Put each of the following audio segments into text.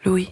Louis.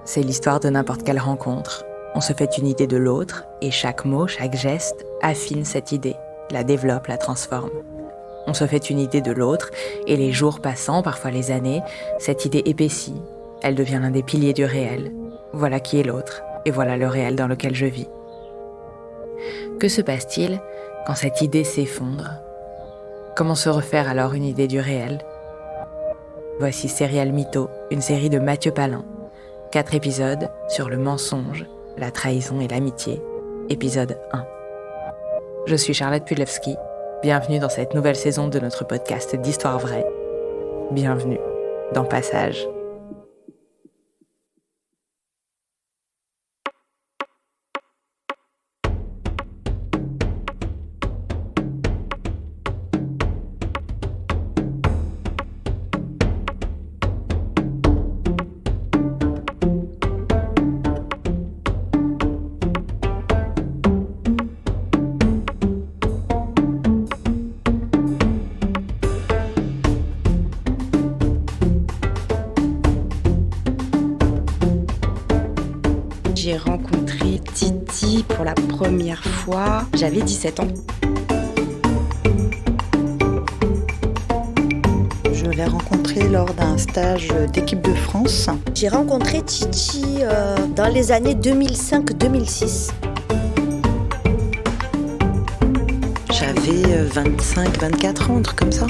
C'est l'histoire de n'importe quelle rencontre. On se fait une idée de l'autre et chaque mot, chaque geste affine cette idée, la développe, la transforme. On se fait une idée de l'autre et les jours passant, parfois les années, cette idée épaissit. Elle devient l'un des piliers du réel. Voilà qui est l'autre et voilà le réel dans lequel je vis. Que se passe-t-il quand cette idée s'effondre ? Comment se refaire alors une idée du réel ? Voici Serial Mytho, une série de Mathieu Palin. 4 épisodes sur le mensonge, la trahison et l'amitié. Épisode 1. Je suis Charlotte Pudlewski. Bienvenue dans cette nouvelle saison de notre podcast d'Histoire vraie. Bienvenue dans Passage. J'ai rencontré Titi pour la première fois, j'avais 17 ans. Je l'ai rencontré lors d'un stage d'équipe de France. J'ai rencontré Titi dans les années 2005-2006. J'avais 25-24 ans, un truc comme ça.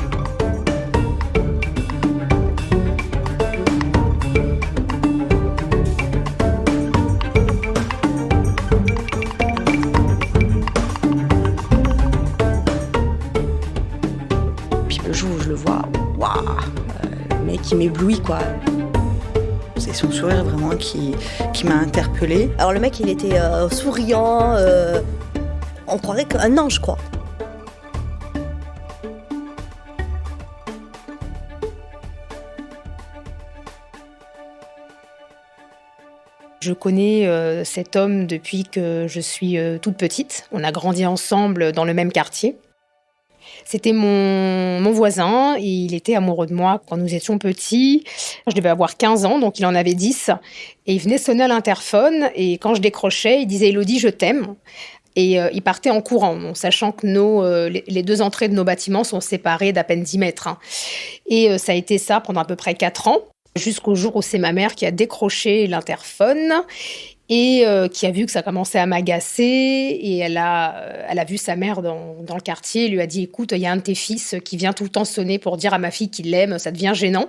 Le jour où je le vois, waouh, le mec il m'éblouit quoi. C'est son sourire vraiment qui m'a interpellée. Alors le mec il était souriant, on croirait qu'un ange quoi. Je connais cet homme depuis que je suis toute petite. On a grandi ensemble dans le même quartier. C'était mon voisin et il était amoureux de moi quand nous étions petits. Je devais avoir 15 ans, donc il en avait 10. Et il venait sonner à l'interphone et quand je décrochais, il disait « Élodie, je t'aime ». Et il partait en courant, sachant que les deux entrées de nos bâtiments sont séparées d'à peine 10 mètres. Et ça a été ça pendant à peu près 4 ans, jusqu'au jour où c'est ma mère qui a décroché l'interphone et qui a vu que ça commençait à m'agacer. Et elle a vu sa mère dans le quartier et lui a dit « Écoute, il y a un de tes fils qui vient tout le temps sonner pour dire à ma fille qu'il l'aime, ça devient gênant ».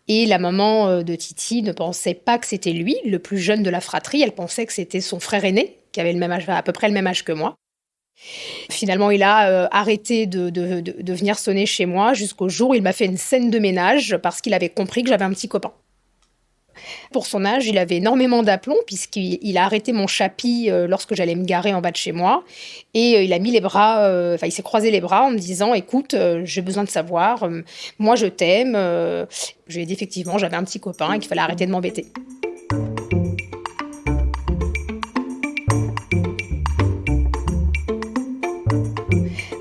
Et la maman de Titi ne pensait pas que c'était lui, le plus jeune de la fratrie. Elle pensait que c'était son frère aîné, qui avait le même âge, à peu près le même âge que moi. Finalement, il a arrêté de venir sonner chez moi jusqu'au jour où il m'a fait une scène de ménage parce qu'il avait compris que j'avais un petit copain. Pour son âge, il avait énormément d'aplomb puisqu'il a arrêté mon chapi lorsque j'allais me garer en bas de chez moi. Et il a mis les bras, il s'est croisé les bras en me disant « Écoute, j'ai besoin de savoir, moi je t'aime ». Je lui ai dit effectivement, j'avais un petit copain et qu'il fallait arrêter de m'embêter.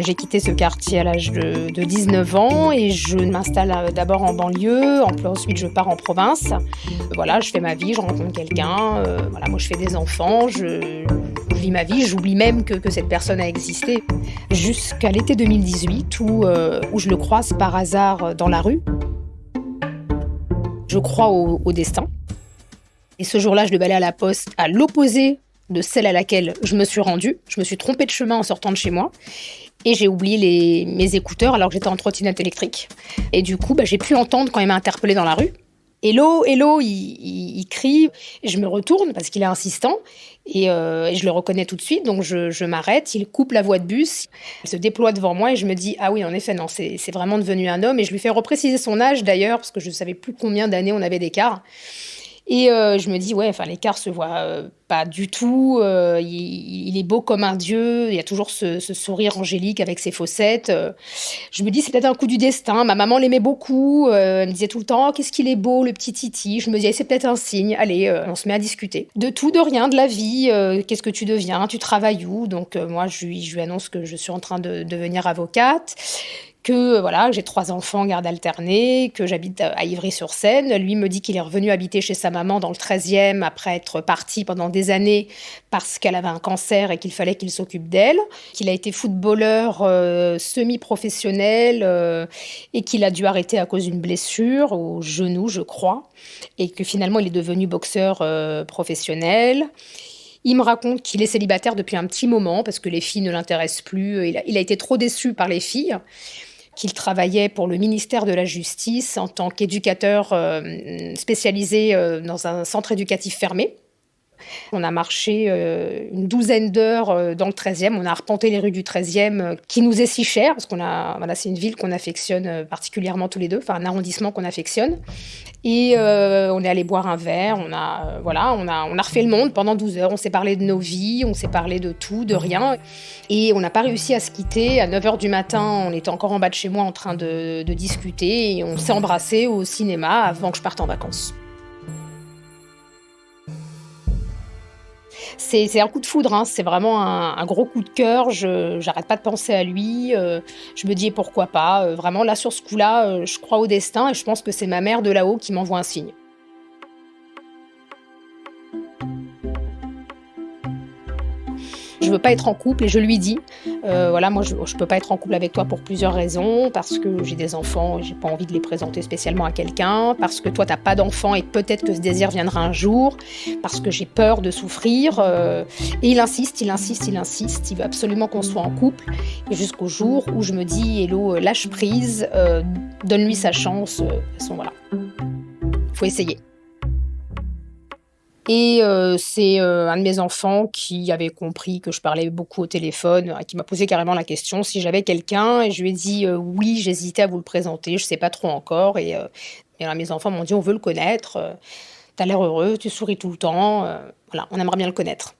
J'ai quitté ce quartier à l'âge de 19 ans et je m'installe d'abord en banlieue, ensuite je pars en province. Voilà, je fais ma vie, je rencontre quelqu'un, moi je fais des enfants, je vis ma vie, j'oublie même que cette personne a existé. Jusqu'à l'été 2018 où je le croise par hasard dans la rue. Je crois au destin. Et ce jour-là, je devais aller à la poste à l'opposé de celle à laquelle je me suis rendue. Je me suis trompée de chemin en sortant de chez moi. Et j'ai oublié mes écouteurs alors que j'étais en trottinette électrique. Et du coup, j'ai pu entendre quand il m'a interpellée dans la rue. Hello, hello, il crie. Et je me retourne parce qu'il est insistant. Et je le reconnais tout de suite. Donc je m'arrête, il coupe la voie de bus. Il se déploie devant moi et je me dis « Ah oui, en effet, non, c'est vraiment devenu un homme. » Et je lui fais repréciser son âge d'ailleurs parce que je ne savais plus combien d'années on avait d'écart. Et je me dis: «Ouais, enfin, l'écart se voit, pas du tout, il est beau comme un dieu, il y a toujours ce sourire angélique avec ses fossettes», Je me dis: «C'est peut-être un coup du destin». Ma maman l'aimait beaucoup, elle me disait tout le temps: «Oh, qu'est-ce qu'il est beau, le petit Titi». Je me dis: «Allez, c'est peut-être un signe. Allez, on se met à discuter. De tout, de rien, de la vie, qu'est-ce que tu deviens? Tu travailles où?» Donc moi, je lui annonce que je suis en train de devenir avocate, que voilà, j'ai 3 enfants en garde alternée, que j'habite à Ivry-sur-Seine. Lui me dit qu'il est revenu habiter chez sa maman dans le 13e après être parti pendant des années parce qu'elle avait un cancer et qu'il fallait qu'il s'occupe d'elle, qu'il a été footballeur semi-professionnel et qu'il a dû arrêter à cause d'une blessure au genou, je crois, et que finalement il est devenu boxeur professionnel. Il me raconte qu'il est célibataire depuis un petit moment parce que les filles ne l'intéressent plus. Il a été trop déçu par les filles, qu'il travaillait pour le ministère de la Justice en tant qu'éducateur spécialisé dans un centre éducatif fermé. On a marché une douzaine d'heures dans le 13e. On a arpenté les rues du 13e qui nous est si cher parce c'est une ville qu'on affectionne particulièrement tous les deux, enfin un arrondissement qu'on affectionne. Et on est allé boire un verre. On a refait le monde pendant 12 heures. On s'est parlé de nos vies, on s'est parlé de tout, de rien. Et on n'a pas réussi à se quitter. À 9 heures du matin, on était encore en bas de chez moi en train de discuter et on s'est embrassés au cinéma avant que je parte en vacances. C'est un coup de foudre, hein. C'est vraiment un gros coup de cœur. J'arrête pas de penser à lui. Je me dis pourquoi pas. Vraiment, là, sur ce coup-là, je crois au destin et je pense que c'est ma mère de là-haut qui m'envoie un signe. Je veux pas être en couple et je lui dis, moi je peux pas être en couple avec toi pour plusieurs raisons, parce que j'ai des enfants et j'ai pas envie de les présenter spécialement à quelqu'un, parce que toi t'as pas d'enfants et peut-être que ce désir viendra un jour, parce que j'ai peur de souffrir. Et il insiste, il veut absolument qu'on soit en couple, et jusqu'au jour où je me dis, Hello, lâche prise, donne-lui sa chance, de toute façon voilà, faut essayer. Et c'est un de mes enfants qui avait compris que je parlais beaucoup au téléphone, qui m'a posé carrément la question si j'avais quelqu'un. Et je lui ai dit oui, j'hésitais à vous le présenter, je sais pas trop encore. Et là, mes enfants m'ont dit on veut le connaître, t'as l'air heureux, tu souris tout le temps, voilà, on aimerait bien le connaître.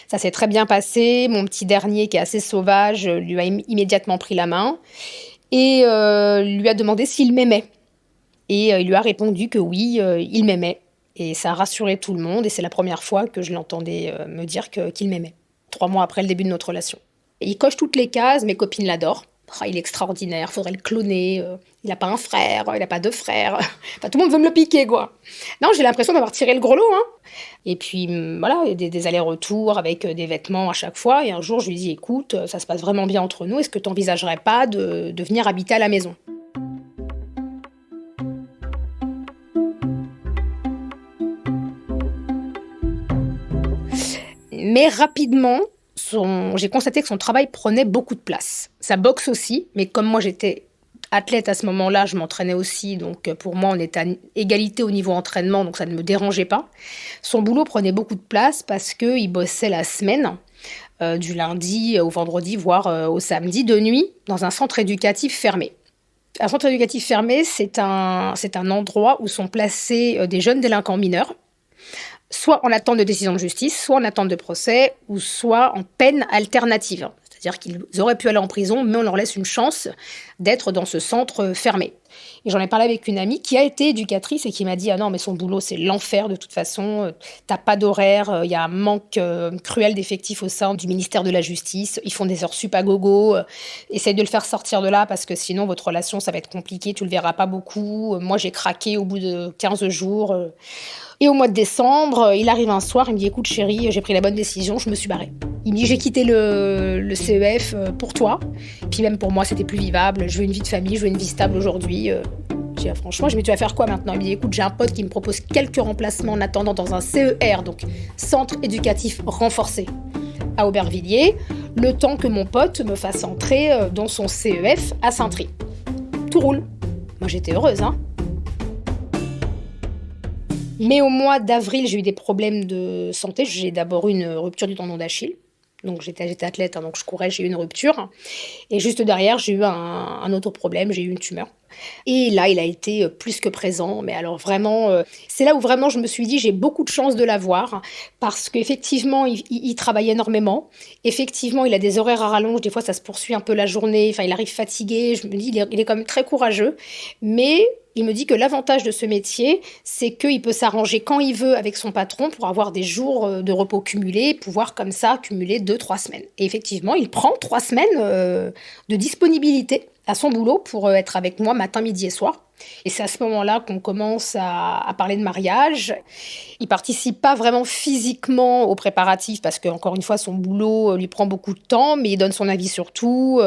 Ça s'est très bien passé. Mon petit dernier, qui est assez sauvage, lui a immédiatement pris la main et lui a demandé s'il m'aimait. Et il lui a répondu que oui, il m'aimait. Et ça a rassuré tout le monde, et c'est la première fois que je l'entendais me dire qu'il m'aimait, 3 mois après le début de notre relation. Et il coche toutes les cases, mes copines l'adorent. Oh, il est extraordinaire, faudrait le cloner, il n'a pas un frère, il n'a pas 2 frères. Enfin, tout le monde veut me le piquer, quoi. Non, j'ai l'impression d'avoir tiré le gros lot, hein. Et puis, voilà, des allers-retours avec des vêtements à chaque fois. Et un jour, je lui dis, écoute, ça se passe vraiment bien entre nous, est-ce que tu n'envisagerais pas de venir habiter à la maison ? Mais rapidement, j'ai constaté que son travail prenait beaucoup de place. Sa boxe aussi, mais comme moi j'étais athlète à ce moment-là, je m'entraînais aussi, donc pour moi on était à égalité au niveau entraînement, donc ça ne me dérangeait pas. Son boulot prenait beaucoup de place parce qu'il bossait la semaine, du lundi au vendredi, voire au samedi, de nuit, dans un centre éducatif fermé. Un centre éducatif fermé, c'est un endroit où sont placés des jeunes délinquants mineurs, soit en attente de décision de justice, soit en attente de procès, ou soit en peine alternative. C'est-à-dire qu'ils auraient pu aller en prison, mais on leur laisse une chance d'être dans ce centre fermé. Et j'en ai parlé avec une amie qui a été éducatrice et qui m'a dit « Ah non, mais son boulot, c'est l'enfer de toute façon. T'as pas d'horaire, il y a un manque cruel d'effectifs au sein du ministère de la Justice. Ils font des heures sup à gogo. Essaye de le faire sortir de là parce que sinon, votre relation, ça va être compliqué. Tu le verras pas beaucoup. Moi, j'ai craqué au bout de 15 jours. Et au mois de décembre, il arrive un soir, il me dit « Écoute chérie, j'ai pris la bonne décision, je me suis barrée. » Il me dit « J'ai quitté le CEF pour toi. Puis même pour moi, c'était plus vivable. Je veux une vie de famille, je veux une vie stable aujourd'hui. » J'ai dit « Franchement, mais tu vas faire quoi maintenant ?» Il me dit « Écoute, j'ai un pote qui me propose quelques remplacements en attendant dans un CER, donc Centre Éducatif Renforcé, à Aubervilliers, le temps que mon pote me fasse entrer dans son CEF à Saint-Try. » Tout roule. Moi, j'étais heureuse, hein. Mais au mois d'avril, j'ai eu des problèmes de santé. J'ai d'abord eu une rupture du tendon d'Achille. Donc j'étais athlète, donc je courais, j'ai eu une rupture. Et juste derrière, j'ai eu un autre problème, j'ai eu une tumeur. Et là, il a été plus que présent. Mais alors vraiment, c'est là où vraiment je me suis dit, j'ai beaucoup de chance de l'avoir. Parce qu'effectivement, il travaille énormément. Effectivement, il a des horaires à rallonge. Des fois, ça se poursuit un peu la journée. Enfin, il arrive fatigué. Je me dis, il est quand même très courageux. Mais il me dit que l'avantage de ce métier, c'est qu'il peut s'arranger quand il veut avec son patron pour avoir des jours de repos cumulés, pouvoir comme ça cumuler 2-3 semaines. Et effectivement, il prend 3 semaines de disponibilité à son boulot pour être avec moi matin, midi et soir. Et c'est à ce moment-là qu'on commence à parler de mariage. Il participe pas vraiment physiquement aux préparatifs parce qu'encore une fois, son boulot lui prend beaucoup de temps, mais il donne son avis sur tout.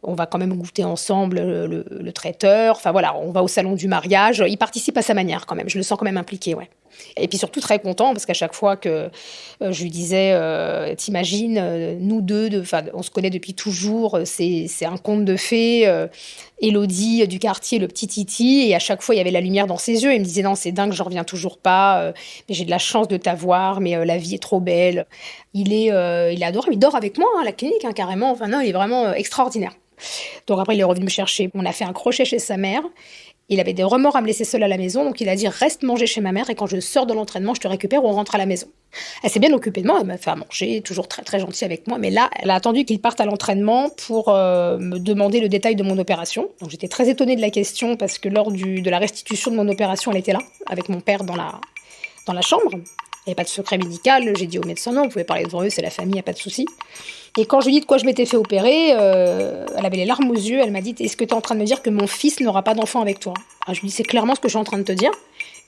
On va quand même goûter ensemble le traiteur. Enfin voilà, on va au salon du mariage. Il participe à sa manière quand même. Je le sens quand même impliqué, ouais. Et puis surtout très content parce qu'à chaque fois que je lui disais, t'imagines, nous deux, on se connaît depuis toujours, c'est un conte de fées. Élodie du quartier, le petit Titi, et à chaque fois il y avait la lumière dans ses yeux. Il me disait non, c'est dingue, je reviens toujours pas. Mais j'ai de la chance de t'avoir, mais la vie est trop belle. Il est adorable. Il dort avec moi à la clinique, carrément. Enfin non, il est vraiment extraordinaire. Donc après, il est revenu me chercher. On a fait un crochet chez sa mère. Il avait des remords à me laisser seule à la maison, donc il a dit reste manger chez ma mère et quand je sors de l'entraînement, je te récupère ou on rentre à la maison. Elle s'est bien occupée de moi, elle m'a fait à manger, toujours très très gentille avec moi, mais là, elle a attendu qu'il parte à l'entraînement pour me demander le détail de mon opération. Donc j'étais très étonnée de la question parce que lors de la restitution de mon opération, elle était là, avec mon père dans la chambre. Il n'y avait pas de secret médical, j'ai dit au médecin non, vous pouvez parler devant eux, c'est la famille, il n'y a pas de souci. Et quand je lui ai dit de quoi je m'étais fait opérer, elle avait les larmes aux yeux, elle m'a dit « Est-ce que tu es en train de me dire que mon fils n'aura pas d'enfant avec toi ?» Alors, je lui ai dit « C'est clairement ce que je suis en train de te dire. »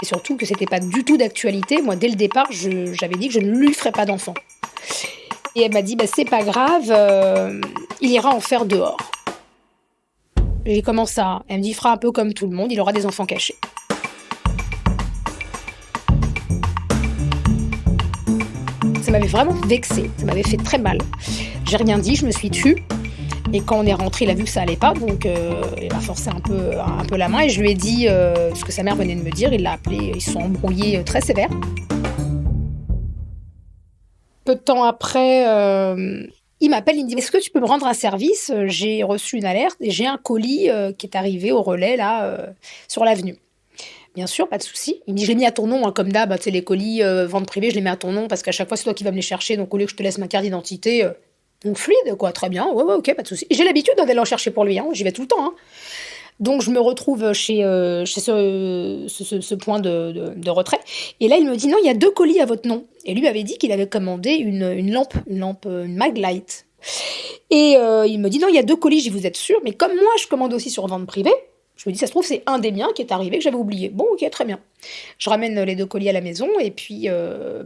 Et surtout que c'était pas du tout d'actualité. Moi, dès le départ, j'avais dit que je ne lui ferais pas d'enfant. Et elle m'a dit « C'est pas grave, il ira en faire dehors. » Et comment ça ? Elle me dit « Il fera un peu comme tout le monde, il aura des enfants cachés. » Ça m'avait vraiment vexée, ça m'avait fait très mal. J'ai rien dit, je me suis tue. Et quand on est rentré, il a vu que ça allait pas, donc il m'a forcé un peu la main et je lui ai dit ce que sa mère venait de me dire. Il l'a appelé, ils se sont embrouillés très sévère. Peu de temps après, il m'appelle, il me dit « Est-ce que tu peux me rendre un service ? J'ai reçu une alerte et j'ai un colis qui est arrivé au relais là sur l'avenue. » Bien sûr, pas de souci. Il me dit, je l'ai mis à ton nom, comme d'hab, tu sais, les colis, vente privée, je les mets à ton nom parce qu'à chaque fois, c'est toi qui vas me les chercher. Donc, au lieu que je te laisse ma carte d'identité, donc fluide, quoi, très bien. Ouais, ok, pas de souci. J'ai l'habitude d'aller en chercher pour lui, j'y vais tout le temps. Donc, je me retrouve chez ce point de retrait. Et là, il me dit, non, il y a 2 colis à votre nom. Et lui m'avait dit qu'il avait commandé une lampe, une Maglite. Et il me dit, non, il y a 2 colis, j'y vous êtes sûr. Mais comme moi, je commande aussi sur vente privée, je me dis, ça se trouve, c'est un des miens qui est arrivé, que j'avais oublié. Bon, ok, très bien. Je ramène les 2 colis à la maison et puis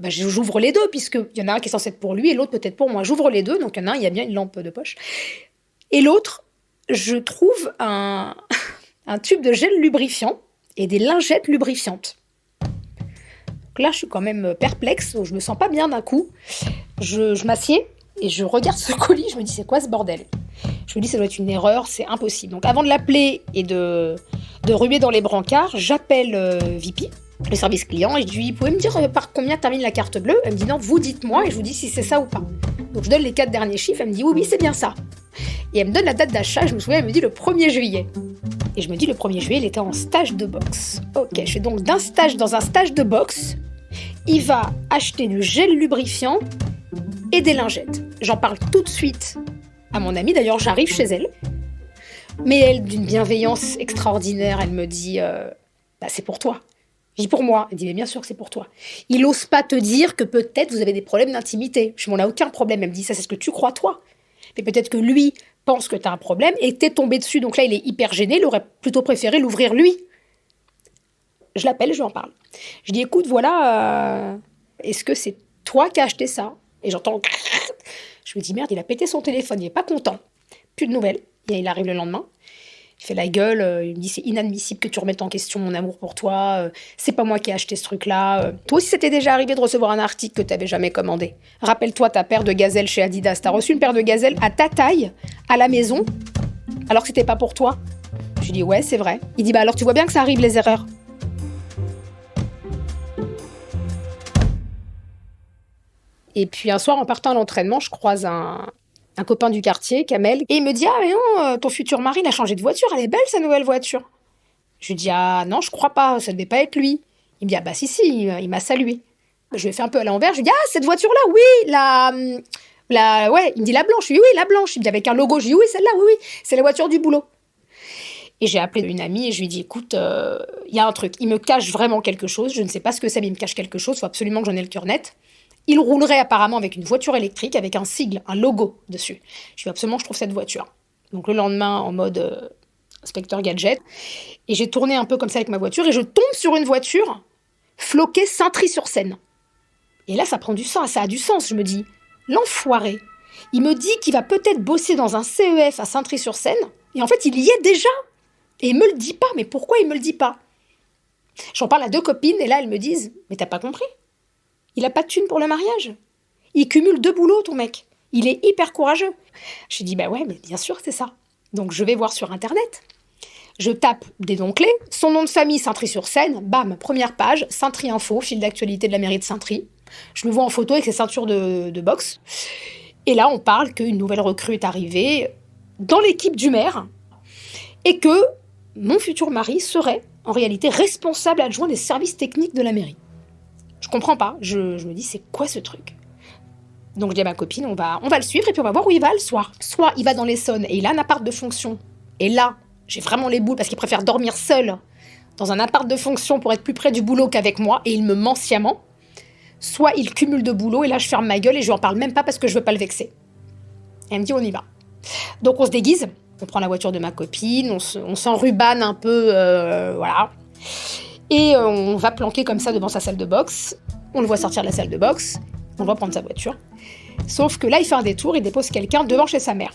j'ouvre les 2, puisqu'il y en a un qui est censé être pour lui et l'autre peut-être pour moi. J'ouvre les 2, donc il y en a un, il y a bien une lampe de poche. Et l'autre, je trouve un tube de gel lubrifiant et des lingettes lubrifiantes. Donc là, je suis quand même perplexe, je me sens pas bien d'un coup. Je m'assieds et je regarde ce colis, je me dis, c'est quoi ce bordel ? Je me dis, ça doit être une erreur, c'est impossible. Donc avant de l'appeler et de ruer dans les brancards, j'appelle VP, le service client, et je lui dis, vous pouvez me dire par combien termine la carte bleue ? Elle me dit, non, vous dites-moi, et je vous dis si c'est ça ou pas. Donc je donne les 4 derniers chiffres, elle me dit, oui, c'est bien ça. Et elle me donne la date d'achat, je me souviens, elle me dit le 1er juillet. Et je me dis, le 1er juillet, il était en stage de boxe. Ok, je suis donc dans un stage de boxe. Il va acheter du gel lubrifiant et des lingettes. J'en parle tout de suite à mon amie, d'ailleurs j'arrive chez elle, mais elle, d'une bienveillance extraordinaire, elle me dit c'est pour toi. Je dis pour moi. Elle dit mais bien sûr que c'est pour toi. Il n'ose pas te dire que peut-être vous avez des problèmes d'intimité. Je m'en ai aucun problème. Elle me dit ça c'est ce que tu crois toi. Mais peut-être que lui pense que tu as un problème et t'es tombé dessus. Donc là il est hyper gêné, il aurait plutôt préféré l'ouvrir lui. Je l'appelle, je lui en parle. Je dis écoute voilà, est-ce que c'est toi qui as acheté ça ? Et j'entends... Je me dis, merde, il a pété son téléphone, il n'est pas content. Plus de nouvelles. Et il arrive le lendemain. Il fait la gueule, il me dit, c'est inadmissible que tu remettes en question mon amour pour toi. C'est pas moi qui ai acheté ce truc-là. Toi aussi, c'était déjà arrivé de recevoir un article que tu n'avais jamais commandé. Rappelle-toi ta paire de gazelles chez Adidas. Tu as reçu une paire de gazelles à ta taille, à la maison, alors que c'était pas pour toi. Je lui dis, ouais, c'est vrai. Il dit, alors tu vois bien que ça arrive, les erreurs. Et puis un soir, en partant à l'entraînement, je croise un copain du quartier, Kamel, et il me dit « Ah mais non, ton futur mari, il a changé de voiture, elle est belle sa nouvelle voiture !» Je lui dis « Ah non, je crois pas, ça devait pas être lui. » Il me dit « Ah bah si, il m'a salué. » Je lui ai fait un peu à l'envers, je lui dis « Ah, cette voiture-là, oui, ouais. » Il me dit « La blanche ?» Je lui dis « Oui, la blanche. » Il me dit « Avec un logo ?» Je lui dis « Oui, celle-là, oui, c'est la voiture du boulot. » Et j'ai appelé une amie et je lui ai dit « Écoute, il y a un truc, il me cache vraiment quelque chose, je ne sais pas ce que c'est, mais il me cache quelque chose, il faut absolument que j'en ai le cœur net. » Il roulerait apparemment avec une voiture électrique, avec un sigle, un logo dessus. Je lui ai dit absolument, je trouve cette voiture. Donc le lendemain, en mode inspecteur gadget, et j'ai tourné un peu comme ça avec ma voiture, et je tombe sur une voiture floquée Saintry-sur-Seine. Et là, ça prend du sens, ça a du sens, je me dis. L'enfoiré, il me dit qu'il va peut-être bosser dans un CEF à Saintry-sur-Seine, et en fait, il y est déjà. Et il me le dit pas, mais pourquoi il me le dit pas? J'en parle à 2 copines, et là, elles me disent, mais t'as pas compris? Il a pas de thune pour le mariage. Il cumule 2 boulots, ton mec. Il est hyper courageux. Je lui dis, bah ouais, mais bien sûr, c'est ça. Donc, je vais voir sur Internet. Je tape des noms-clés. Son nom de famille, Saintry-sur-Seine. Bam, première page, Saintry Info, fil d'actualité de la mairie de Saintry. Je le vois en photo avec ses ceintures de boxe. Et là, on parle qu'une nouvelle recrue est arrivée dans l'équipe du maire et que mon futur mari serait, en réalité, responsable adjoint des services techniques de la mairie. Je comprends pas. Je me dis, c'est quoi ce truc? Donc je dis à ma copine, on va le suivre et puis on va voir où il va le soir. Soit il va dans l'Essonne et il a un appart de fonction. Et là, j'ai vraiment les boules parce qu'il préfère dormir seul dans un appart de fonction pour être plus près du boulot qu'avec moi. Et il me ment sciemment. Soit il cumule de boulot et là je ferme ma gueule et je lui en parle même pas parce que je veux pas le vexer. Et elle me dit, on y va. Donc on se déguise. On prend la voiture de ma copine. On s'enrubane un peu, voilà. Et on va planquer comme ça devant sa salle de boxe. On le voit sortir de la salle de boxe. On le voit prendre sa voiture. Sauf que là, il fait un détour, il dépose quelqu'un devant chez sa mère.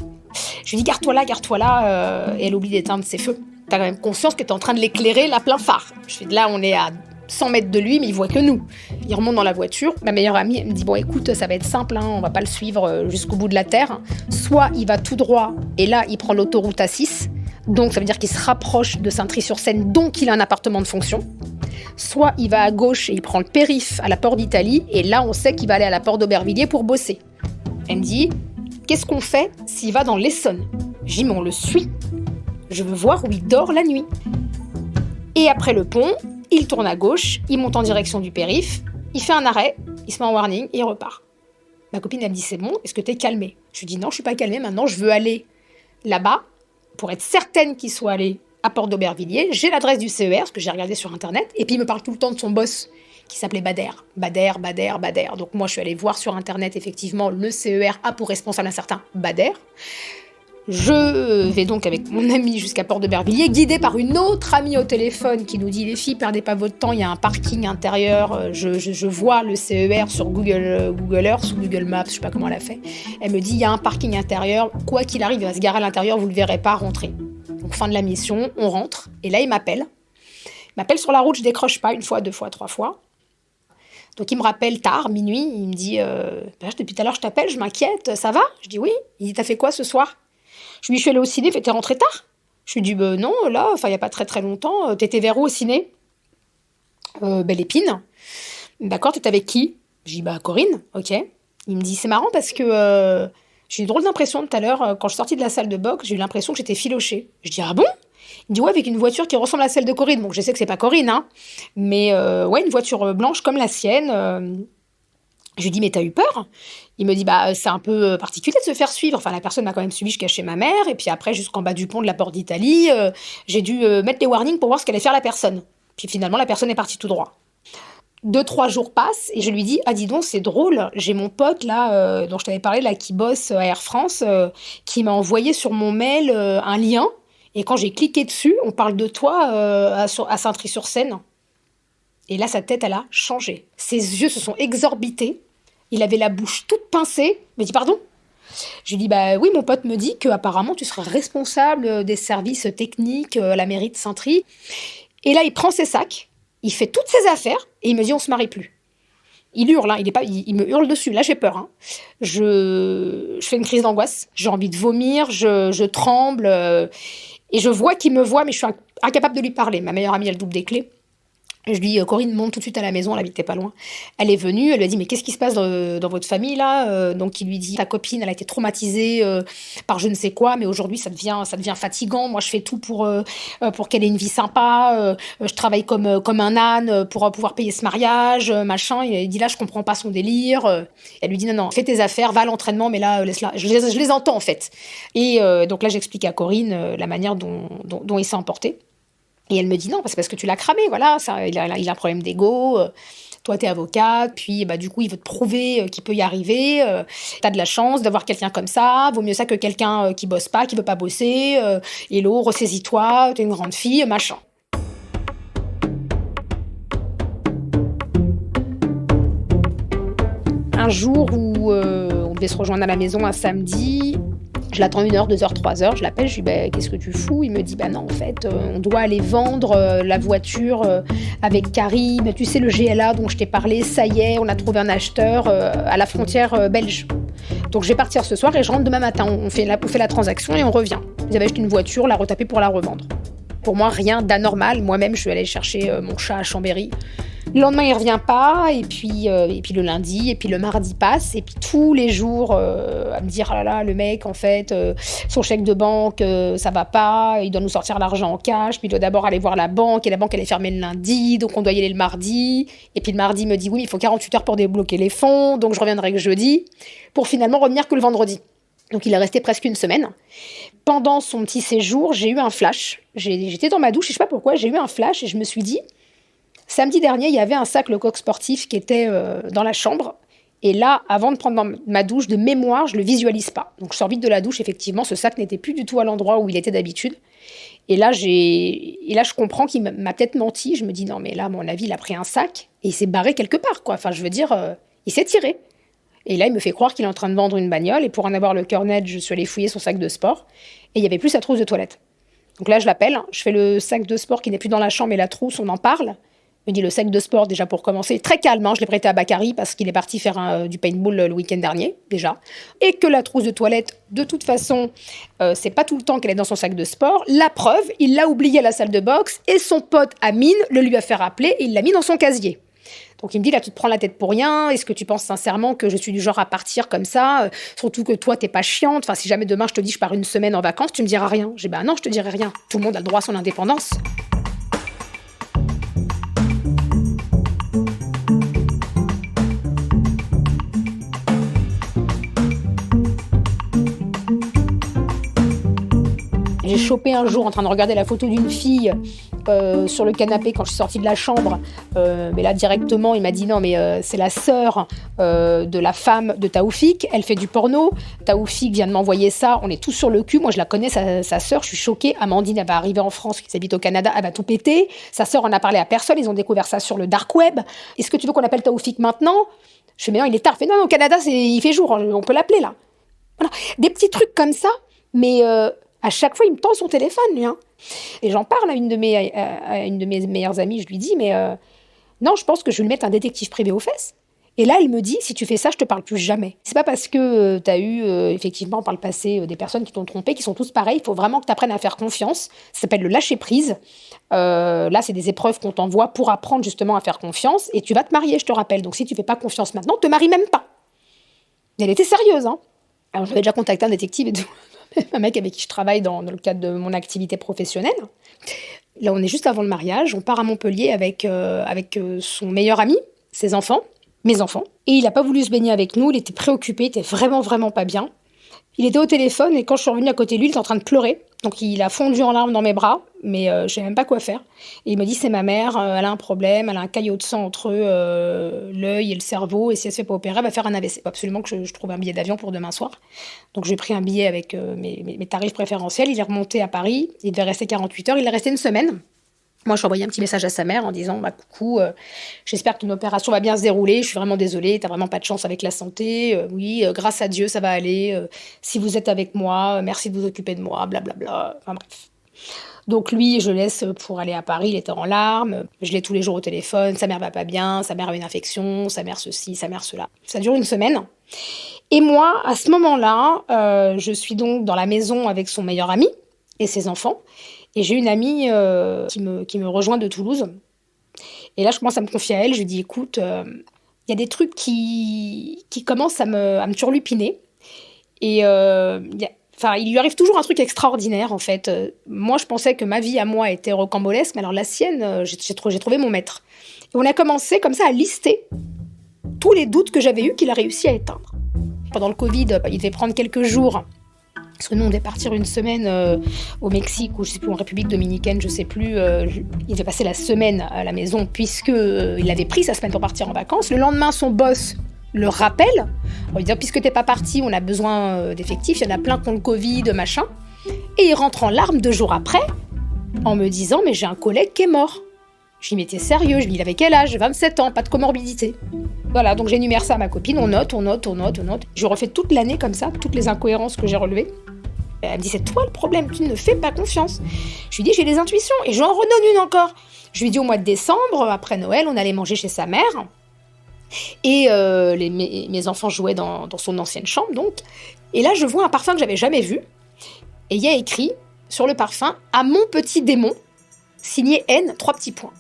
Je lui dis, garde-toi là. Et elle oublie d'éteindre ses feux. T'as quand même conscience que t'es en train de l'éclairer là plein phare. Je fais, là, on est à 100 mètres de lui, mais il voit que nous. Il remonte dans la voiture. Ma meilleure amie, elle me dit, bon, écoute, ça va être simple, hein, on va pas le suivre jusqu'au bout de la terre. Soit il va tout droit, et là, il prend l'autoroute A6. Donc, ça veut dire qu'il se rapproche de Saintry-sur-Seine, donc il a un appartement de fonction. Soit il va à gauche et il prend le périph' à la Porte d'Italie, et là, on sait qu'il va aller à la Porte d'Aubervilliers pour bosser. Elle me dit, qu'est-ce qu'on fait s'il va dans l'Essonne? Je dis, mais on le suit. Je veux voir où il dort la nuit. Et après le pont, il tourne à gauche, il monte en direction du périph', il fait un arrêt, il se met en warning et il repart. Ma copine, elle me dit, c'est bon, est-ce que t'es calmée? Je lui dis, non, je suis pas calmée, maintenant je veux aller là-bas, pour être certaine qu'il soit allé à Porte d'Aubervilliers. J'ai l'adresse du CER, parce que j'ai regardé sur Internet, et puis il me parle tout le temps de son boss, qui s'appelait Bader. Donc moi, je suis allée voir sur Internet, effectivement, le CER a pour responsable un certain Bader. Je vais donc avec mon ami jusqu'à Porte d'Aubervilliers, guidée par une autre amie au téléphone qui nous dit, les filles, perdez pas votre temps, il y a un parking intérieur, je vois le CER sur Google Earth, sur Google Maps, je sais pas comment elle a fait. Elle me dit, il y a un parking intérieur, quoi qu'il arrive, il va se garer à l'intérieur, vous le verrez pas rentrer. Donc fin de la mission, on rentre, et là il m'appelle. Il m'appelle sur la route, je décroche pas, 1 fois, 2 fois, 3 fois. Donc il me rappelle tard, minuit, il me dit, depuis tout à l'heure je t'appelle, je m'inquiète, ça va? Je dis oui. Il dit, t'as fait quoi ce soir? Je lui dis, je suis allée au ciné, t'es rentrée tard? Je lui dis, non, là, il n'y a pas très très longtemps, t'étais vers où au ciné? Belle Épine. D'accord, t'étais avec qui? Je dis, Corinne, ok. Il me dit, c'est marrant parce que j'ai eu une drôle d'impression tout à l'heure, quand je suis sortie de la salle de boxe, j'ai eu l'impression que j'étais filochée. Je dis, ah bon? Il me dit, ouais, avec une voiture qui ressemble à celle de Corinne. Donc je sais que c'est pas Corinne, hein, mais ouais, une voiture blanche comme la sienne. Je lui dis, mais t'as eu peur? Il me dit, c'est un peu particulier de se faire suivre. Enfin, la personne m'a quand même suivi jusqu'à chez ma mère. Et puis après, jusqu'en bas du pont de la Porte d'Italie, j'ai dû mettre les warnings pour voir ce qu'allait faire la personne. Puis finalement, la personne est partie tout droit. 2-3 jours passent et je lui dis, ah dis donc, c'est drôle. J'ai mon pote là, dont je t'avais parlé, là, qui bosse à Air France, qui m'a envoyé sur mon mail un lien. Et quand j'ai cliqué dessus, on parle de toi à Saintry-sur-Seine. Et là, sa tête, elle a changé. Ses yeux se sont exorbités. Il avait la bouche toute pincée. Il me dit, pardon? Je lui dis, oui, mon pote me dit qu'apparemment, tu seras responsable des services techniques à la mairie de Saintry. Et là, il prend ses sacs, il fait toutes ses affaires, et il me dit, on se marie plus. Il hurle, hein, il me hurle dessus. Là, j'ai peur. Hein. Je fais une crise d'angoisse. J'ai envie de vomir, je tremble. Et je vois qu'il me voit, mais je suis incapable de lui parler. Ma meilleure amie, elle double des clés. Je lui dis, Corinne monte tout de suite à la maison, elle habitait pas loin. Elle est venue, elle lui a dit, mais qu'est-ce qui se passe dans votre famille là? Donc il lui dit, ta copine, elle a été traumatisée par je ne sais quoi, mais aujourd'hui ça devient fatigant. Moi je fais tout pour qu'elle ait une vie sympa. Je travaille comme un âne pour pouvoir payer ce mariage, machin. Il dit là, je comprends pas son délire. Elle lui dit, non, fais tes affaires, va à l'entraînement, mais là, laisse-la. Je les entends en fait. Et donc là, j'explique à Corinne la manière dont il s'est emporté. Et elle me dit non, c'est parce que tu l'as cramé, voilà, ça, il a un problème d'ego, toi t'es avocate, puis du coup il veut te prouver qu'il peut y arriver, t'as de la chance d'avoir quelqu'un comme ça, vaut mieux ça que quelqu'un qui bosse pas, qui veut pas bosser, hello, ressaisis-toi, t'es une grande fille, machin. Un jour où on devait se rejoindre à la maison un samedi, je l'attends 1 heure, 2 heures, 3 heures, je l'appelle, je lui dis qu'est-ce que tu fous? Il me dit non, en fait, on doit aller vendre la voiture avec Karim, tu sais, le GLA dont je t'ai parlé, ça y est, on a trouvé un acheteur à la frontière belge. Donc je vais partir ce soir et je rentre demain matin, on fait la transaction et on revient. Ils avaient acheté une voiture, la retaper pour la revendre. Pour moi, rien d'anormal, moi-même je suis allée chercher mon chat à Chambéry. Le lendemain, il revient pas, et puis le lundi, et puis le mardi passe, et puis tous les jours, à me dire, ah là là, le mec, en fait, son chèque de banque, ça va pas, il doit nous sortir l'argent en cash, puis il doit d'abord aller voir la banque, et la banque, elle est fermée le lundi, donc on doit y aller le mardi, et puis le mardi, il me dit, oui, mais il faut 48 heures pour débloquer les fonds, donc je reviendrai que jeudi, pour finalement revenir que le vendredi. Donc il est resté presque 1 semaine. Pendant son petit séjour, j'ai eu un flash. J'étais dans ma douche, et je sais pas pourquoi, j'ai eu un flash, et je me suis dit, samedi dernier, il y avait un sac Lecoq sportif qui était dans la chambre. Et là, avant de prendre ma douche, de mémoire, je ne le visualise pas. Donc je sors vite de la douche, effectivement, ce sac n'était plus du tout à l'endroit où il était d'habitude. Et là, je comprends qu'il m'a peut-être menti. Je me dis, non, mais là, à mon avis, il a pris un sac et il s'est barré quelque part, quoi. Enfin, je veux dire, il s'est tiré. Et là, il me fait croire qu'il est en train de vendre une bagnole. Et pour en avoir le cœur net, je suis allée fouiller son sac de sport. Et il n'y avait plus sa trousse de toilette. Donc là, je l'appelle. Je fais le sac de sport qui n'est plus dans la chambre et la trousse, on en parle. Il me dit le sac de sport, déjà pour commencer, très calme, je l'ai prêté à Bakary parce qu'il est parti faire du paintball le week-end dernier, déjà. Et que la trousse de toilette, de toute façon, c'est pas tout le temps qu'elle est dans son sac de sport. La preuve, il l'a oublié à la salle de boxe et son pote Amine le lui a fait rappeler et il l'a mis dans son casier. Donc il me dit, là, tu te prends la tête pour rien. Est-ce que tu penses sincèrement que je suis du genre à partir comme ça? Surtout que toi, t'es pas chiante. Enfin, si jamais demain, je te dis, je pars 1 semaine en vacances, tu me diras rien. J'ai dit, non, je te dirai rien. Tout le monde a le droit à son indépendance. J'ai chopé un jour en train de regarder la photo d'une fille sur le canapé quand je suis sortie de la chambre. Mais là, directement, il m'a dit non, mais c'est la sœur de la femme de Taoufik. Elle fait du porno. Taoufik vient de m'envoyer ça. On est tous sur le cul. Moi, je la connais, sa sœur. Je suis choquée. Amandine, elle va arriver en France, qui habite au Canada. Elle va tout péter. Sa sœur en a parlé à personne. Ils ont découvert ça sur le dark web. Est-ce que tu veux qu'on appelle Taoufik maintenant? Je fais mais non, il est tard. Je fais non, au Canada, il fait jour. On peut l'appeler là. Voilà. Des petits trucs comme ça. Mais à chaque fois, il me tend son téléphone, lui. Et j'en parle à une de mes meilleures amies. Je lui dis, mais non, je pense que je vais lui mettre un détective privé aux fesses. Et là, elle me dit, si tu fais ça, je te parle plus jamais. C'est pas parce que tu as eu, effectivement, par le passé, des personnes qui t'ont trompé, qui sont tous pareils. Il faut vraiment que tu apprennes à faire confiance. Ça s'appelle le lâcher-prise. Là, c'est des épreuves qu'on t'envoie pour apprendre justement à faire confiance. Et tu vas te marier, je te rappelle. Donc, si tu fais pas confiance maintenant, te marie même pas. Et elle était sérieuse, Alors, j'avais déjà contacté un détective et tout. Un mec avec qui je travaille dans le cadre de mon activité professionnelle. Là, on est juste avant le mariage. On part à Montpellier avec son meilleur ami, ses enfants, mes enfants. Et il n'a pas voulu se baigner avec nous. Il était préoccupé, il était vraiment, vraiment pas bien. Il était au téléphone et quand je suis revenue à côté de lui, il était en train de pleurer. Donc il a fondu en larmes dans mes bras, mais je ne savais même pas quoi faire. Et il me dit, c'est ma mère, elle a un problème, elle a un caillot de sang entre l'œil et le cerveau, et si elle ne se fait pas opérer, elle va faire un AVC. Il faut absolument que je trouve un billet d'avion pour demain soir. Donc j'ai pris un billet avec mes tarifs préférentiels, il est remonté à Paris, il devait rester 48 heures, il est resté 1 semaine. Moi, je lui ai envoyé un petit message à sa mère en disant coucou, j'espère que ton opération va bien se dérouler, je suis vraiment désolée, t'as vraiment pas de chance avec la santé, oui, grâce à Dieu, ça va aller, si vous êtes avec moi, merci de vous occuper de moi, blablabla, enfin bref. Donc lui, je le laisse pour aller à Paris, il était en larmes, je l'ai tous les jours au téléphone, sa mère va pas bien, sa mère a une infection, sa mère ceci, sa mère cela. Ça dure 1 semaine. Et moi, à ce moment-là, je suis donc dans la maison avec son meilleur ami et ses enfants. Et j'ai une amie qui me rejoint de Toulouse. Et là, je commence à me confier à elle. Je lui dis, écoute, il y a des trucs qui commencent à me turlupiner. Et il lui arrive toujours un truc extraordinaire, en fait. Moi, je pensais que ma vie à moi était rocambolesque, mais alors la sienne, j'ai trouvé mon maître. Et on a commencé comme ça à lister tous les doutes que j'avais eus qu'il a réussi à éteindre. Pendant le Covid, il devait prendre quelques jours. Parce que nous, on devait partir une semaine au Mexique ou je sais plus, en République dominicaine, je sais plus. Il devait passer la semaine à la maison puisqu'il avait pris sa semaine pour partir en vacances. Le lendemain, son boss le rappelle en lui disant « Puisque t'es pas parti, on a besoin d'effectifs, il y en a plein qui ont le Covid, machin. » Et il rentre en larmes 2 jours après en me disant « Mais j'ai un collègue qui est mort. » Je lui dis « Mais t'es sérieux ?» Je lui dis « Il avait quel âge ? 27 ans, pas de comorbidité. » Voilà, donc j'énumère ça à ma copine, on note. Je refais toute l'année comme ça, toutes les incohérences que j'ai relevées. Elle me dit, c'est toi le problème, tu ne fais pas confiance. Je lui dis, j'ai des intuitions, et j'en redonne une encore. Je lui dis, au mois de décembre, après Noël, on allait manger chez sa mère, et mes enfants jouaient dans son ancienne chambre, donc. Et là, je vois un parfum que j'avais jamais vu, et il y a écrit, sur le parfum, « À mon petit démon, signé N, 3 petits points. »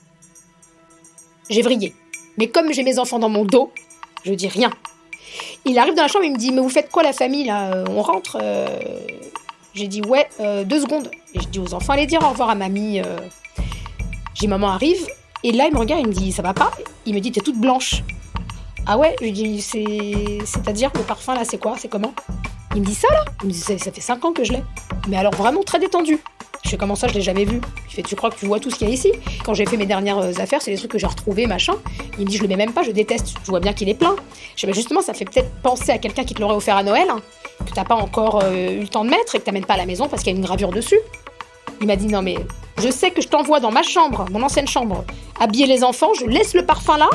J'ai vrillé. Mais comme j'ai mes enfants dans mon dos, je dis rien. Il arrive dans la chambre, il me dit, mais vous faites quoi la famille, là ? On rentre J'ai dit, ouais, 2 secondes. Et je dis aux enfants, allez dire au revoir à mamie. J'ai maman arrive, et là, il me regarde, il me dit, ça va pas ? Il me dit, t'es toute blanche. Ah ouais ? Je lui dis, c'est-à-dire que le parfum, là, c'est quoi ? C'est comment ? Il me dit ça, là ? Il me dit, ça fait 5 ans que je l'ai. Mais alors, vraiment très détendu. Je fais, comment ça, je l'ai jamais vu ? Il fait, tu crois que tu vois tout ce qu'il y a ici ? Quand j'ai fait mes dernières affaires, c'est des trucs que j'ai retrouvés, machin. Il me dit, je le mets même pas, je déteste, je vois bien qu'il est plein. Je dis, justement, ça fait peut-être penser à quelqu'un qui te l'aurait offert à Noël, hein, que t'as pas encore eu le temps de mettre et que t'amènes pas à la maison parce qu'il y a une gravure dessus. Il m'a dit, non mais, je sais que je t'envoie dans ma chambre, mon ancienne chambre, habiller les enfants, je laisse le parfum là.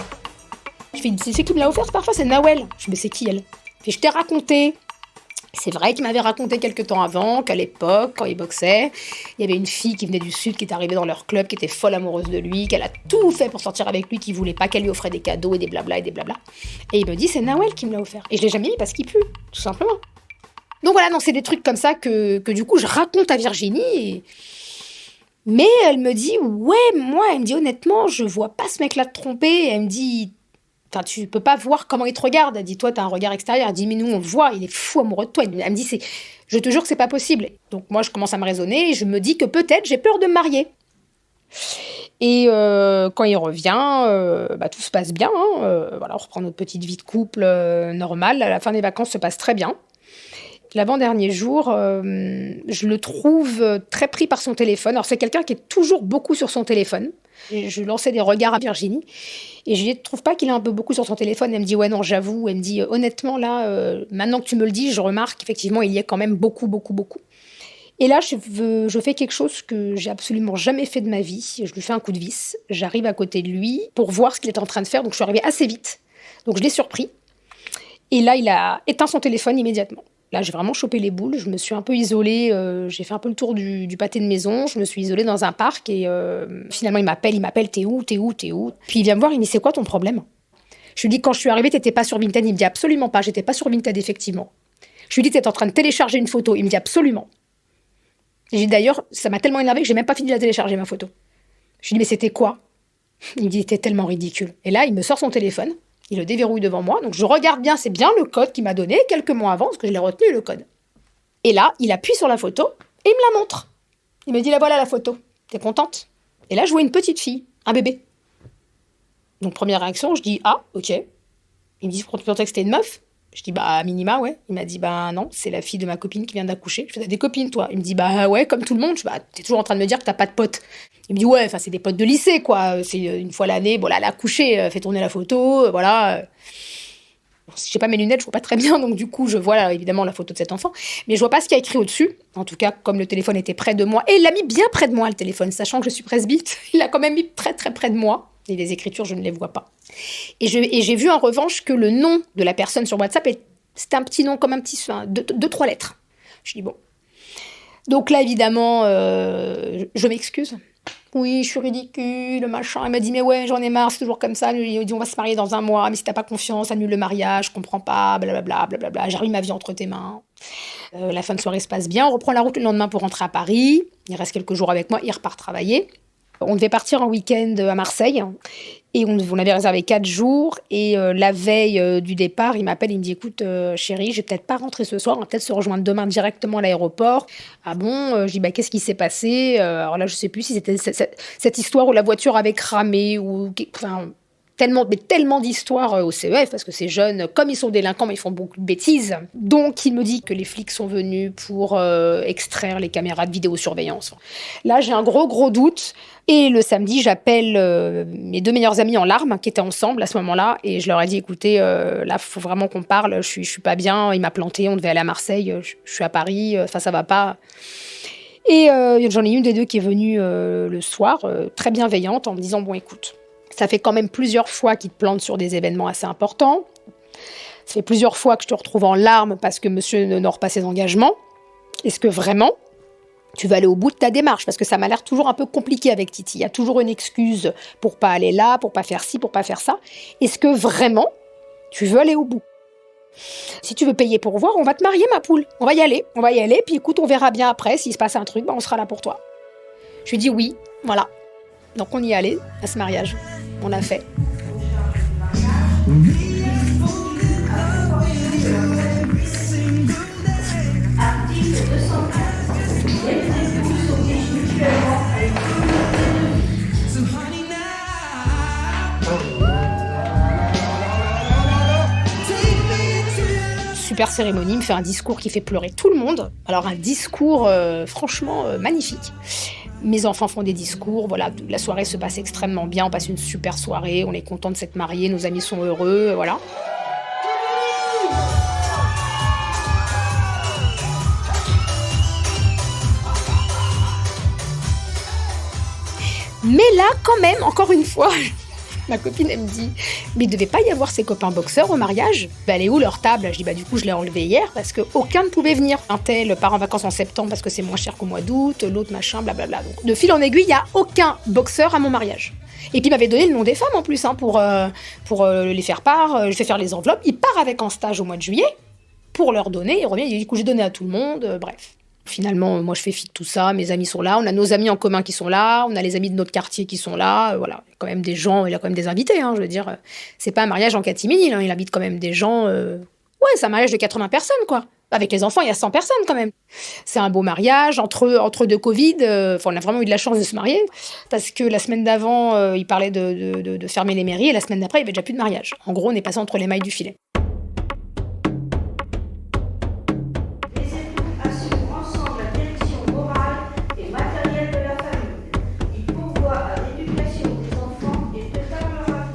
Je fais, c'est qui me l'a offert ce parfum ? C'est Nawel. Je dis, mais c'est qui elle ? Il fait, je t'ai raconté. C'est vrai qu'il m'avait raconté quelques temps avant qu'à l'époque, quand il boxait, il y avait une fille qui venait du Sud, qui est arrivée dans leur club, qui était folle amoureuse de lui, qu'elle a tout fait pour sortir avec lui, qui voulait pas qu'elle lui offrait des cadeaux et des blabla. Et il me dit, c'est Nawel qui me l'a offert. Et je l'ai jamais mis parce qu'il pue, tout simplement. Donc voilà, c'est des trucs comme ça que du coup, je raconte à Virginie. Mais elle me dit, elle me dit, honnêtement, je vois pas ce mec-là te tromper. Et elle me dit... Enfin, tu peux pas voir comment il te regarde. Elle dit, toi, t'as un regard extérieur. Elle dit, mais nous, on le voit, il est fou amoureux de toi. Elle me dit, je te jure que c'est pas possible. Donc, moi, je commence à me raisonner et je me dis que peut-être j'ai peur de me marier. Et quand il revient, tout se passe bien. Voilà, on reprend notre petite vie de couple normale. À la fin des vacances, se passe très bien. L'avant-dernier jour, je le trouve très pris par son téléphone. Alors, c'est quelqu'un qui est toujours beaucoup sur son téléphone. Et je lançais des regards à Virginie. Et je ne trouve pas qu'il est un peu beaucoup sur son téléphone. Elle me dit, ouais, non, j'avoue. Elle me dit, honnêtement, là, maintenant que tu me le dis, je remarque qu'effectivement, il y a quand même beaucoup. Et là, je fais quelque chose que j'ai absolument jamais fait de ma vie. Je lui fais un coup de vis. J'arrive à côté de lui pour voir ce qu'il est en train de faire. Donc, je suis arrivée assez vite. Donc, je l'ai surpris. Et là, il a éteint son téléphone immédiatement. Là, j'ai vraiment chopé les boules. Je me suis un peu isolée. J'ai fait un peu le tour du pâté de maison. Je me suis isolée dans un parc. Et finalement, il m'appelle. T'es où ? Puis il vient me voir. Il me dit, c'est quoi ton problème ? Je lui dis, quand je suis arrivée, t'étais pas sur Vinted. Il me dit, absolument pas. J'étais pas sur Vinted, effectivement. Je lui dis, t'es en train de télécharger une photo. Il me dit, absolument. Et j'ai dit, d'ailleurs, ça m'a tellement énervée que j'ai même pas fini de la télécharger, ma photo. Je lui dis, mais c'était quoi ? Il me dit, c'était tellement ridicule. Et là, il me sort son téléphone. Il le déverrouille devant moi, donc je regarde bien, c'est bien le code qu'il m'a donné quelques mois avant, parce que je l'ai retenu, le code. Et là, il appuie sur la photo et il me la montre. Il me dit, la voilà la photo, t'es contente ? Et là, je vois une petite fille, un bébé. Donc première réaction, je dis, ah, ok. Il me dit, tu pensais que c'était une meuf ? Je dis, à minima, ouais. Il m'a dit, non, c'est la fille de ma copine qui vient d'accoucher. Je fais, t'as des copines, toi ? Il me dit, ouais, comme tout le monde. Je dis, t'es toujours en train de me dire que t'as pas de potes. Il me dit, ouais, c'est des potes de lycée, quoi. C'est une fois l'année, là, elle a accouché, fait tourner la photo, voilà. Si j'ai pas mes lunettes, je vois pas très bien, donc du coup, je vois là, évidemment la photo de cet enfant. Mais je vois pas ce qu'il y a écrit au-dessus. En tout cas, comme le téléphone était près de moi. Et il l'a mis bien près de moi, le téléphone, sachant que je suis presbyte. Il l'a quand même mis très, très près de moi. Et les écritures, je ne les vois pas. Et j'ai vu en revanche que le nom de la personne sur WhatsApp, c'était un petit nom comme un petit... 2-3 lettres. Je dis, bon. Donc là, évidemment, je m'excuse. Oui, je suis ridicule, machin. Elle m'a dit, mais ouais, j'en ai marre, c'est toujours comme ça. Il dit, on va se marier dans 1 mois, mais si t'as pas confiance, annule le mariage, je comprends pas, blablabla. J'ai remis ma vie entre tes mains. La fin de soirée se passe bien. On reprend la route le lendemain pour rentrer à Paris. Il reste quelques jours avec moi, il repart travailler. On devait partir en week-end à Marseille et on avait réservé 4 jours. Et la veille du départ, il m'appelle, il me dit « Écoute, chérie, je vais peut-être pas rentrer ce soir, on va peut-être se rejoindre demain directement à l'aéroport. » Ah bon? Je dis « Qu'est-ce qui s'est passé ?» Alors là, je sais plus si c'était cette histoire où la voiture avait cramé ou... Enfin, tellement d'histoires au CEF, parce que ces jeunes, comme ils sont délinquants, mais ils font beaucoup de bêtises. Donc, il me dit que les flics sont venus pour extraire les caméras de vidéosurveillance. Là, j'ai un gros doute. Et le samedi, j'appelle mes 2 meilleurs amis en larmes, qui étaient ensemble à ce moment-là, et je leur ai dit, écoutez, là, il faut vraiment qu'on parle, je suis pas bien, il m'a planté, on devait aller à Marseille, je suis à Paris, ça va pas. Et j'en ai une des deux qui est venue le soir, très bienveillante, en me disant, bon, écoute, ça fait quand même plusieurs fois qu'ils te plantent sur des événements assez importants. Ça fait plusieurs fois que je te retrouve en larmes parce que monsieur n'honore pas ses engagements. Est-ce que vraiment, tu vas aller au bout de ta démarche? Parce que ça m'a l'air toujours un peu compliqué avec Titi. Il y a toujours une excuse pour pas aller là, pour pas faire ci, pour pas faire ça. Est-ce que vraiment, tu veux aller au bout? Si tu veux payer pour voir, on va te marier, ma poule. On va y aller, puis écoute, on verra bien après. S'il se passe un truc, on sera là pour toi. Je lui dis oui, voilà. Donc on y est allé à ce mariage. On l'a fait. Super cérémonie, il me fait un discours qui fait pleurer tout le monde. Alors un discours franchement magnifique. Mes enfants font des discours, voilà, la soirée se passe extrêmement bien, on passe une super soirée, on est content de s'être mariés, nos amis sont heureux, voilà. Mais là, quand même, encore une fois, ma copine, elle me dit « Mais il ne devait pas y avoir ses copains boxeurs au mariage ? Elle est où leur table ?» Je dis « Du coup, je l'ai enlevé hier parce qu'aucun ne pouvait venir. Un tel part en vacances en septembre parce que c'est moins cher qu'au mois d'août, l'autre machin, blablabla. » Donc, de fil en aiguille, il n'y a aucun boxeur à mon mariage. Et puis, il m'avait donné le nom des femmes en plus pour les faire part. Je vais faire les enveloppes. Il part avec en stage au mois de juillet pour leur donner. Il revient, il dit « Du coup, j'ai donné à tout le monde. » Bref. Finalement, moi, je fais fi de tout ça. Mes amis sont là. On a nos amis en commun qui sont là. On a les amis de notre quartier qui sont là. Voilà. Il y a quand même des gens, il y a quand même des invités. Je veux dire, c'est pas un mariage en catimini. Il invite quand même des gens. Ouais, c'est un mariage de 80 personnes, quoi. Avec les enfants, il y a 100 personnes quand même. C'est un beau mariage. Entre deux Covid, on a vraiment eu de la chance de se marier. Parce que la semaine d'avant, il parlait de fermer les mairies. Et la semaine d'après, il n'y avait déjà plus de mariage. En gros, on est passé entre les mailles du filet.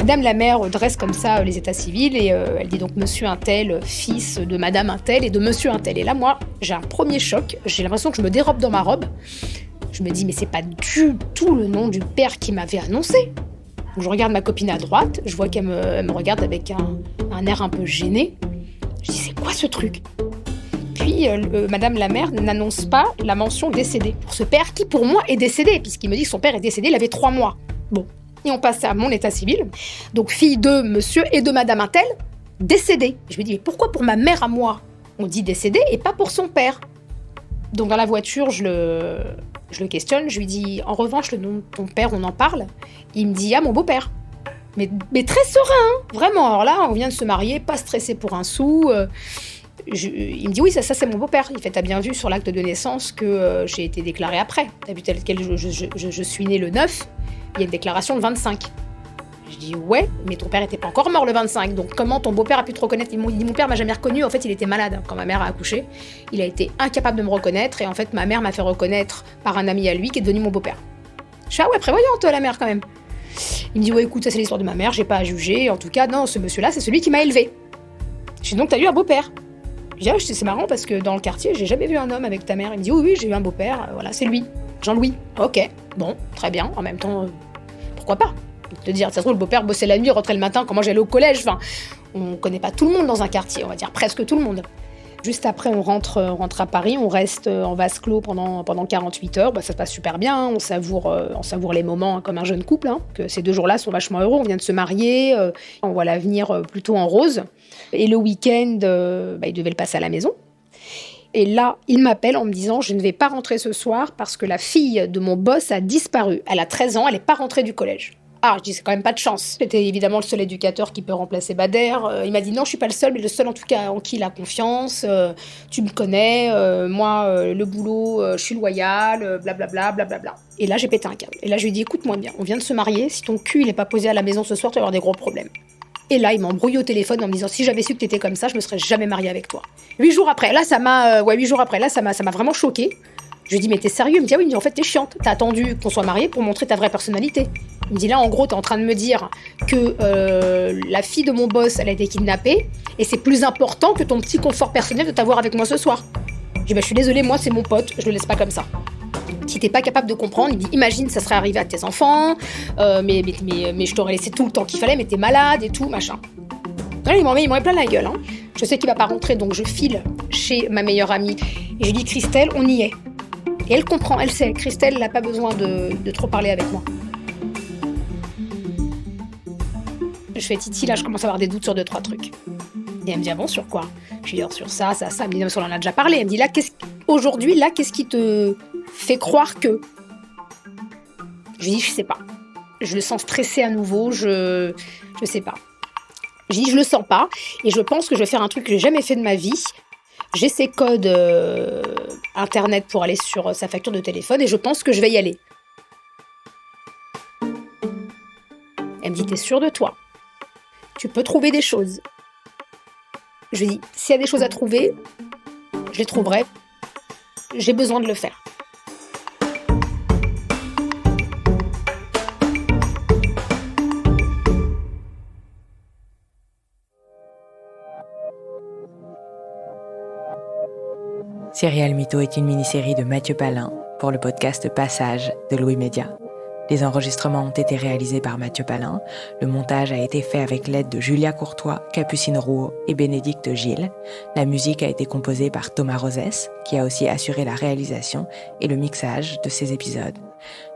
Madame la maire dresse comme ça les états civils et elle dit donc monsieur un tel, fils de madame un tel et de monsieur un tel. Et là, moi, j'ai un premier choc. J'ai l'impression que je me dérobe dans ma robe. Je me dis, mais c'est pas du tout le nom du père qui m'avait annoncé. Donc, je regarde ma copine à droite. Je vois qu'elle me regarde avec un air un peu gêné. Je dis, c'est quoi ce truc? Puis, madame la maire n'annonce pas la mention décédé pour ce père qui, pour moi, est décédé, puisqu'il me dit que son père est décédé, il avait 3 mois. Bon. Et on passe à mon état civil. Donc, fille de monsieur et de madame Intel, décédée. Je me dis, mais pourquoi pour ma mère à moi, on dit décédée et pas pour son père? Donc, dans la voiture, je le questionne. Je lui dis, en revanche, le nom de ton père, on en parle. Il me dit, ah, mon beau-père. Mais très serein, hein, vraiment. Alors là, on vient de se marier, pas stressé pour un sou. Il me dit, oui, ça c'est mon beau-père. Il fait, t'as bien vu sur l'acte de naissance que j'ai été déclarée après. T'as vu tel quel je suis née le 9. Il y a une déclaration le 25. Je dis ouais, mais ton père était pas encore mort le 25, donc comment ton beau-père a pu te reconnaître? Il dit mon père m'a jamais reconnu, en fait il était malade quand ma mère a accouché. Il a été incapable de me reconnaître et en fait ma mère m'a fait reconnaître par un ami à lui qui est devenu mon beau-père. Je suis ah ouais, prévoyante la mère quand même. Il me dit ouais écoute, ça c'est l'histoire de ma mère, j'ai pas à juger, en tout cas non, ce monsieur-là c'est celui qui m'a élevé. Je dis donc t'as eu un beau-père? Je dis ah c'est marrant parce que dans le quartier j'ai jamais vu un homme avec ta mère. Il me dit oui j'ai eu un beau-père, voilà c'est lui. Jean-Louis. Ok, bon, très bien. En même temps, pourquoi pas? Te dire, ça se trouve, le beau-père bossait la nuit, rentrait le matin, comment j'allais au collège. Enfin, on connaît pas tout le monde dans un quartier, on va dire presque tout le monde. Juste après, on rentre à Paris, on reste en vase clos pendant 48 heures. Ça se passe super bien, on savoure les moments comme un jeune couple. Que ces 2 jours-là sont vachement heureux, on vient de se marier, on voit l'avenir plutôt en rose. Et le week-end, il devait le passer à la maison. Et là, il m'appelle en me disant « Je ne vais pas rentrer ce soir parce que la fille de mon boss a disparu. Elle a 13 ans, elle n'est pas rentrée du collège. » Ah, je dis, c'est quand même pas de chance. J'étais évidemment le seul éducateur qui peut remplacer Bader. Il m'a dit, non, je suis pas le seul, mais le seul en tout cas en qui il a confiance. Tu me connais, moi, le boulot, je suis loyale, blablabla, blablabla. Et là, j'ai pété un câble. Et là, je lui ai dit, écoute-moi bien, on vient de se marier. Si ton cul, il est pas posé à la maison ce soir, tu vas avoir des gros problèmes. Et là, il m'embrouille au téléphone en me disant, si j'avais su que t'étais comme ça, je me serais jamais mariée avec toi. 8 jours après, là, ça m'a vraiment choquée. Je lui ai dit, mais t'es sérieux? Il me dit, ah oui, mais en fait, t'es chiante. T'as attendu qu'on soit mariés pour montrer ta vraie personnalité. Il me dit, là, en gros, t'es en train de me dire que la fille de mon boss, elle a été kidnappée, et c'est plus important que ton petit confort personnel de t'avoir avec moi ce soir. Je dis, je suis désolée, moi, c'est mon pote, je le laisse pas comme ça. Si t'es pas capable de comprendre, il me dit, imagine, ça serait arrivé à tes enfants, mais je t'aurais laissé tout le temps qu'il fallait, mais t'es malade et tout, machin. Là, il m'en met plein la gueule. Hein. Je sais qu'il va pas rentrer, donc je file chez ma meilleure amie, et je lui dis, Christelle, on y est. Et elle comprend, elle sait, Christelle n'a pas besoin de trop parler avec moi. Je fais Titi, là je commence à avoir des doutes sur 2-3 trucs. Et elle me dit, ah bon, sur quoi? Je lui dis, sur ça. Elle me dit, non, mais on en a déjà parlé. Elle me dit, là, aujourd'hui, qu'est-ce qui te fait croire que... Je lui dis, je sais pas. Je le sens stressé à nouveau, je sais pas. Je dis, je le sens pas, et je pense que je vais faire un truc que j'ai jamais fait de ma vie. J'ai ses codes internet pour aller sur sa facture de téléphone, et je pense que je vais y aller. Elle me dit, t'es sûre de toi? Tu peux trouver des choses. Je lui dis, s'il y a des choses à trouver, je les trouverai. J'ai besoin de le faire. Serial Mytho est une mini-série de Mathieu Palin pour le podcast Passage de Louis Média. Les enregistrements ont été réalisés par Mathieu Palin. Le montage a été fait avec l'aide de Julia Courtois, Capucine Rouault et Bénédicte Gilles. La musique a été composée par Thomas Rosès, qui a aussi assuré la réalisation et le mixage de ces épisodes.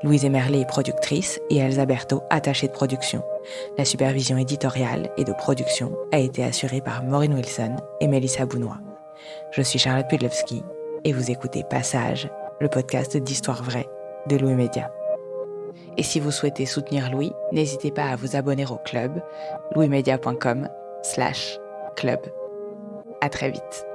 Louise Emerlé est productrice et Elsa Berthaud, attachée de production. La supervision éditoriale et de production a été assurée par Maureen Wilson et Mélissa Bounois. Je suis Charlotte Pudlowski et vous écoutez Passage, le podcast d'Histoire vraie de Louis Média. Et si vous souhaitez soutenir Louis, n'hésitez pas à vous abonner au club louismedia.com/club. À très vite.